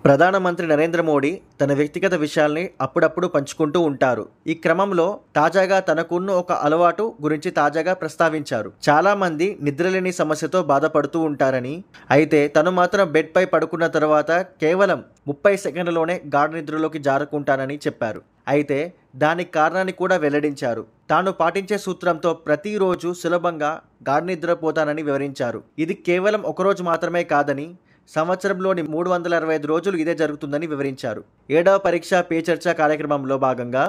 ప్రధానమంత్రి నరేంద్ర మోడీ తన వ్యక్తిగత విషయాల్ని అప్పుడప్పుడు పంచుకుంటూ ఉంటారు. ఈ క్రమంలో తాజాగా తనకున్న ఒక అలవాటు గురించి తాజాగా ప్రస్తావించారు. చాలా మంది నిద్రలేని సమస్యతో బాధపడుతూ ఉంటారని, అయితే తను మాత్రం బెడ్ పై పడుకున్న తర్వాత కేవలం 30 సెకండ్లలోనే గాఢ నిద్రలోకి జారుకుంటానని చెప్పారు. అయితే దానికి కారణాన్ని కూడా వెల్లడించారు. తాను పాటించే సూత్రంతో ప్రతిరోజు సులభంగా గాఢ నిద్రపోతానని వివరించారు. ఇది కేవలం ఒకరోజు మాత్రమే కాదని, సంవత్సరంలోని 365 రోజులు ఇదే జరుగుతుందని వివరించారు. 7వ పరీక్ష పే చర్చ కార్యక్రమంలో భాగంగా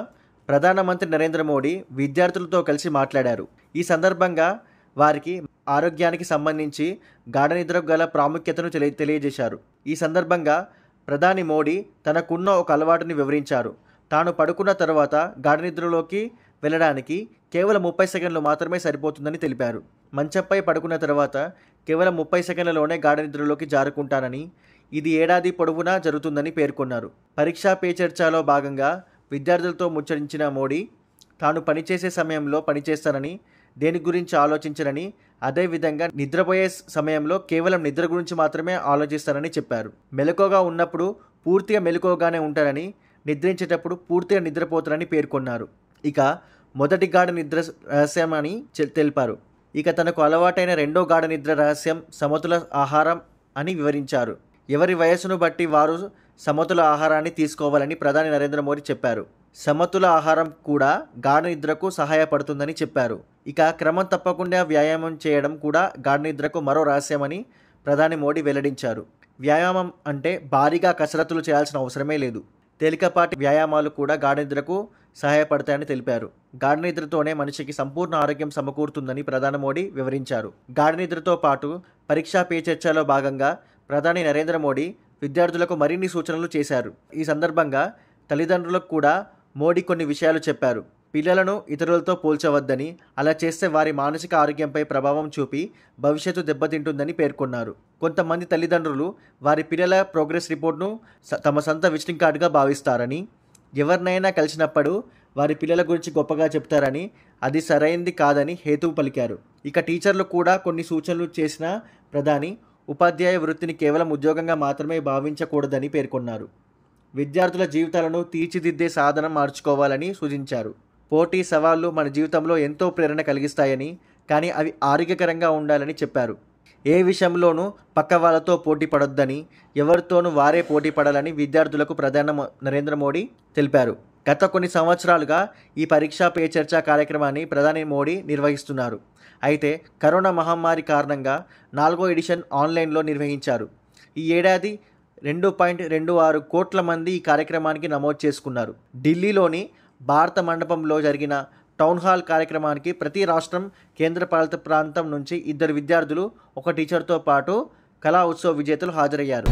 ప్రధానమంత్రి నరేంద్ర మోడీ విద్యార్థులతో కలిసి మాట్లాడారు. ఈ సందర్భంగా వారికి ఆరోగ్యానికి సంబంధించి గాఢ నిద్రకు గల ప్రాముఖ్యతను తెలియజేశారు. ఈ సందర్భంగా ప్రధాని మోడీ తనకున్న ఒక అలవాటుని వివరించారు. తాను పడుకున్న తర్వాత గాఢ నిద్రలోకి వెళ్ళడానికి కేవలం 30 సెకండ్లు మాత్రమే సరిపోతుందని తెలిపారు. మంచంపై పడుకున్న తర్వాత కేవలం 30 సెకండ్లలోనే గాఢ నిద్రలోకి జారుకుంటానని, ఇది ఏడాది పొడవునా జరుగుతుందని పేర్కొన్నారు. పరీక్షా పే చర్చలో భాగంగా విద్యార్థులతో ముచ్చరించిన మోడీ తాను పనిచేసే సమయంలో పనిచేస్తానని, దేని గురించి ఆలోచించనని, అదేవిధంగా నిద్రపోయే సమయంలో కేవలం నిద్ర గురించి మాత్రమే ఆలోచిస్తానని చెప్పారు. మెలకువగా ఉన్నప్పుడు పూర్తిగా మెలకువగానే ఉంటానని, నిద్రించేటప్పుడు పూర్తిగా నిద్రపోతానని పేర్కొన్నారు. ఇక మొదటి గాఢ నిద్ర రహస్యం అని తెలిపారు. ఇక తనకు అలవాటైన రెండో గాఢ నిద్ర రహస్యం సమతుల ఆహారం అని వివరించారు. ఎవరి వయస్సును బట్టి వారు సమతుల ఆహారాన్ని తీసుకోవాలని ప్రధాని నరేంద్ర మోడీ చెప్పారు. సమతుల ఆహారం కూడా గాఢ నిద్రకు సహాయపడుతుందని చెప్పారు. ఇక క్రమం తప్పకుండా వ్యాయామం చేయడం కూడా గాఢ నిద్రకు మరో రహస్యమని ప్రధాని మోడీ వెల్లడించారు. వ్యాయామం అంటే భారీగా కసరత్తులు చేయాల్సిన అవసరమే లేదు. తేలికపాటి వ్యాయామాలు కూడా గాఢ నిద్రకు సహాయపడతాయని తెలిపారు. గాఢ నిద్రతోనే మనిషికి సంపూర్ణ ఆరోగ్యం సమకూరుతుందని ప్రధాని మోడీ వివరించారు. గాఢ నిద్రతో పాటు పరీక్షా పే చర్చలో భాగంగా ప్రధాని నరేంద్ర మోడీ విద్యార్థులకు మరిన్ని సూచనలు చేశారు. ఈ సందర్భంగా తల్లిదండ్రులకు కూడా మోడీ కొన్ని విషయాలు చెప్పారు. పిల్లలను ఇతరులతో పోల్చవద్దని, అలా చేస్తే వారి మానసిక ఆరోగ్యంపై ప్రభావం చూపి భవిష్యత్తు దెబ్బతింటుందని పేర్కొన్నారు. కొంతమంది తల్లిదండ్రులు వారి పిల్లల ప్రోగ్రెస్ రిపోర్ట్ను తమ సొంత విజిటింగ్ కార్డుగా భావిస్తారని, ఎవరినైనా కలిసినప్పుడు వారి పిల్లల గురించి గొప్పగా చెప్తారని, అది సరైంది కాదని హేతువు పలికారు. ఇక టీచర్లు కూడా కొన్ని సూచనలు చేసిన ప్రధాని ఉపాధ్యాయ వృత్తిని కేవలం ఉద్యోగంగా మాత్రమే భావించకూడదని పేర్కొన్నారు. విద్యార్థుల జీవితాలను తీర్చిదిద్దే సాధనం మార్చుకోవాలని సూచించారు. పోటీ సవాళ్లు మన జీవితంలో ఎంతో ప్రేరణ కలిగిస్తాయని, కానీ అవి ఆరోగ్యకరంగా ఉండాలని చెప్పారు. ఏ విషయంలోనూ పక్క వాళ్ళతో పోటీ పడొద్దని, ఎవరితోనూ వారే పోటీ పడాలని విద్యార్థులకు ప్రధాని నరేంద్ర మోడీ తెలిపారు. గత కొన్ని సంవత్సరాలుగా ఈ పరీక్షా పే చర్చ కార్యక్రమాన్ని ప్రధాని మోడీ నిర్వహిస్తున్నారు. అయితే కరోనా మహమ్మారి కారణంగా 4వ ఎడిషన్ ఆన్లైన్లో నిర్వహించారు. ఈ ఏడాది 2.26 కోట్ల మంది ఈ కార్యక్రమానికి నమోదు చేసుకున్నారు. ఢిల్లీలోని భారత మండపంలో జరిగిన టౌన్ హాల్ కార్యక్రమానికి ప్రతి రాష్ట్రం, కేంద్రపాలిత ప్రాంతం నుంచి 2 విద్యార్థులు, 1 టీచర్తో పాటు కళా ఉత్సవ్ విజేతలు హాజరయ్యారు.